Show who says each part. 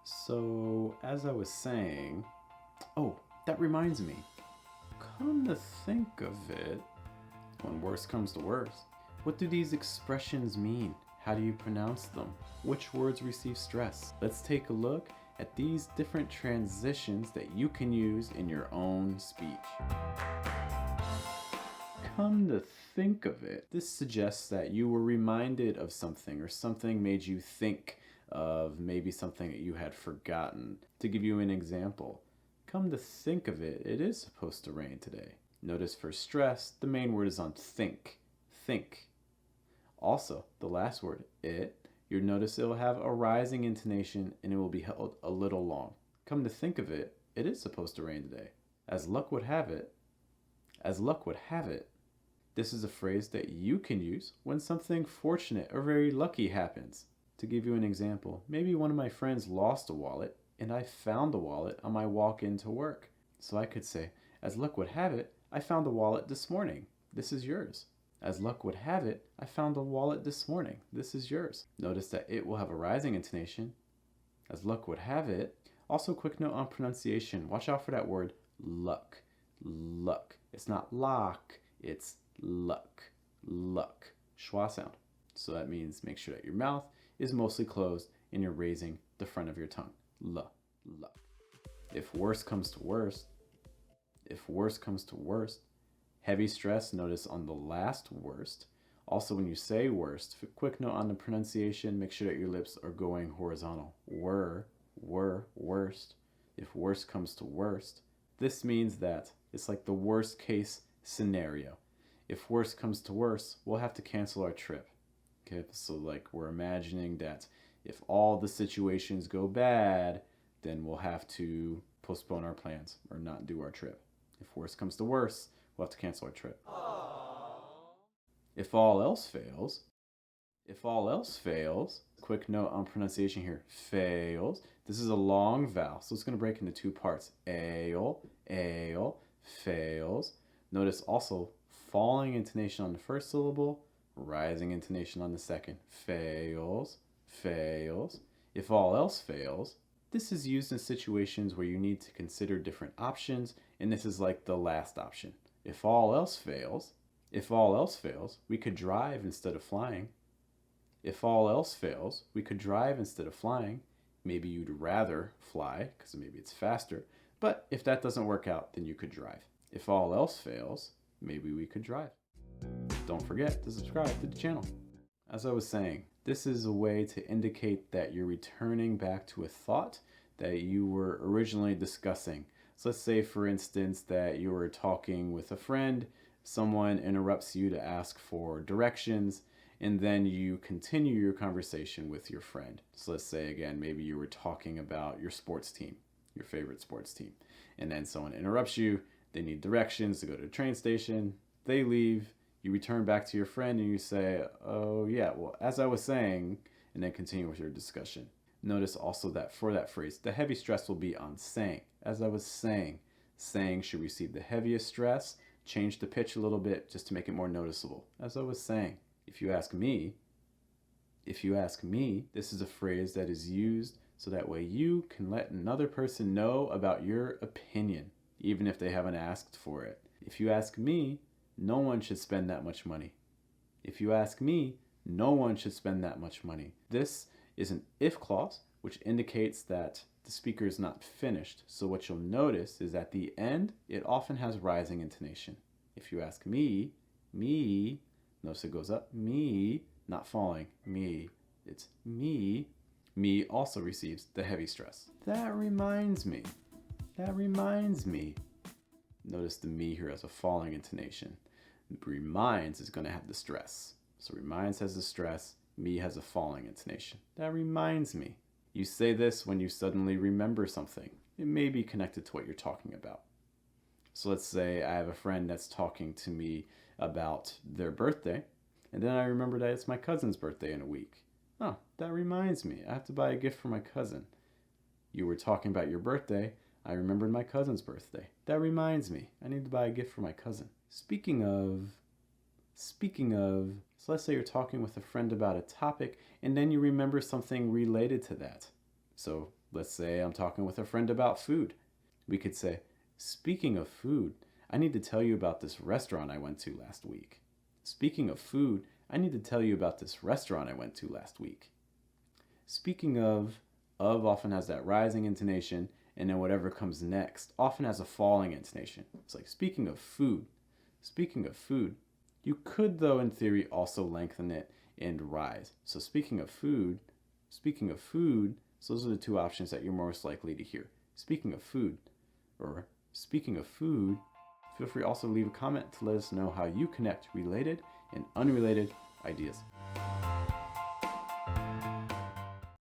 Speaker 1: So, as I was saying, oh, that reminds me. Come to think of it, when worse comes to worse, what do these expressions mean? How do you pronounce them? Which words receive stress? Let's take a look at these different transitions that you can use in your own speech. Come to think of it, this suggests that you were reminded of something or something made you think of maybe something that you had forgotten. To give you an example, come to think of it, it is supposed to rain today. Notice for stress, the main word is on think. Think. Also, the last word, it, you'll notice it will have a rising intonation and it will be held a little long. Come to think of it, it is supposed to rain today. As luck would have it, this is a phrase that you can use when something fortunate or very lucky happens. To give you an example, maybe one of my friends lost a wallet and I found the wallet on my walk into work. So I could say, as luck would have it, I found the wallet this morning. This is yours. As luck would have it, I found the wallet this morning. This is yours. Notice that it will have a rising intonation. As luck would have it. Also, quick note on pronunciation. Watch out for that word luck. Luck. It's not lock, it's luck. Luck. Schwa sound. So that means make sure that your mouth is mostly closed and you're raising the front of your tongue. Luck. If worse comes to worst, heavy stress, notice on the last worst. Also, when you say worst, quick note on the pronunciation, make sure that your lips are going horizontal. Worst. If worst comes to worst, this means that it's like the worst case scenario. If worst comes to worst, we'll have to cancel our trip. Okay, so like we're imagining that if all the situations go bad, then we'll have to postpone our plans or not do our trip. If worst comes to worst, we'll have to cancel our trip. If all else fails, quick note on pronunciation here, fails. This is a long vowel, so it's going to break into two parts. Ale, fails. Notice also falling intonation on the first syllable, rising intonation on the second. Fails. If all else fails, this is used in situations where you need to consider different options, and this is like the last option. If all else fails, we could drive instead of flying. If all else fails, we could drive instead of flying. Maybe you'd rather fly, because maybe it's faster, but if that doesn't work out, then you could drive. If all else fails, maybe we could drive. Don't forget to subscribe to the channel. As I was saying, this is a way to indicate that you're returning back to a thought that you were originally discussing. So let's say, for instance, that you were talking with a friend, someone interrupts you to ask for directions, and then you continue your conversation with your friend. So let's say, again, maybe you were talking about your sports team, your favorite sports team, and then someone interrupts you, they need directions to go to the train station, they leave, you return back to your friend and you say, oh yeah, well, as I was saying, and then continue with your discussion. Notice also that for that phrase, the heavy stress will be on saying. As I was saying, saying should receive the heaviest stress. Change the pitch a little bit just to make it more noticeable. As I was saying, if you ask me, this is a phrase that is used so that way you can let another person know about your opinion, even if they haven't asked for it. If you ask me, no one should spend that much money. If you ask me, no one should spend that much money. This is an if clause, which indicates that the speaker is not finished. So what you'll notice is at the end, it often has rising intonation. If you ask me, notice it goes up, me, not falling, me. It's me. Me also receives the heavy stress. That reminds me. Notice the me here has a falling intonation. Reminds is going to have the stress. So reminds has the stress, me has a falling intonation. That reminds me. You say this when you suddenly remember something. It may be connected to what you're talking about. So let's say I have a friend that's talking to me about their birthday, and then I remember that it's my cousin's birthday in a week. Oh, that reminds me. I have to buy a gift for my cousin. You were talking about your birthday. I remembered my cousin's birthday. That reminds me. I need to buy a gift for my cousin. Speaking of, so let's say you're talking with a friend about a topic and then you remember something related to that. So Let's say I'm talking with a friend about food. We could say, speaking of food, I need to tell you about this restaurant I went to last week. Speaking of food, I need to tell you about this restaurant I went to last week. Speaking of often has that rising intonation, and then whatever comes next often has a falling intonation. It's like speaking of food. Speaking of food. You could, though, in theory, also lengthen it and rise. So speaking of food, so those are the two options that you're most likely to hear. Speaking of food, or speaking of food. Feel free also to leave a comment to let us know how you connect related and unrelated ideas.